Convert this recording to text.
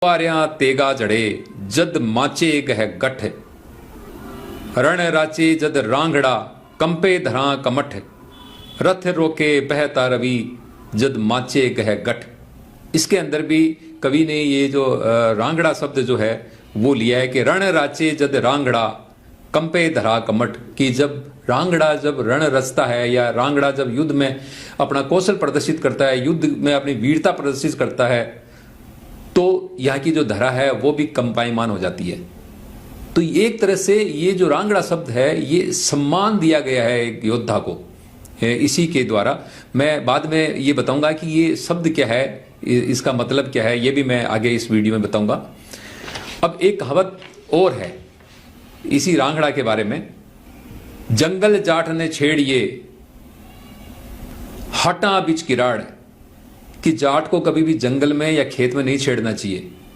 वारियां तेगा जड़े जद माचे गह गठ, रण राचे जद रांगड़ा कंपे धरा कमठ, रथ रोके बहता रवि जद माचे गह गठ। इसके अंदर भी कवि ने ये जो रांगड़ा शब्द जो है वो लिया है कि रण राचे जद रांगड़ा कंपे धरा कमठ, कि जब रांगड़ा जब रण रचता है या रांगड़ा जब युद्ध में अपना कौशल प्रदर्शित करता है, युद्ध में अपनी वीरता प्रदर्शित करता है, तो यहाँ की जो धरा है वो भी कंपायमान हो जाती है। तो एक तरह से ये जो रांगड़ा शब्द है ये सम्मान दिया गया है एक योद्धा को इसी के द्वारा। मैं बाद में ये बताऊंगा कि ये शब्द क्या है, इसका मतलब क्या है, ये भी मैं आगे इस वीडियो में बताऊंगा। अब एक कहावत और है इसी रांगड़ा के बारे में, जंगल जाट ने छेड़िए हटा बिच किराड़, कि जाट को कभी भी जंगल में या खेत में नहीं छेड़ना चाहिए।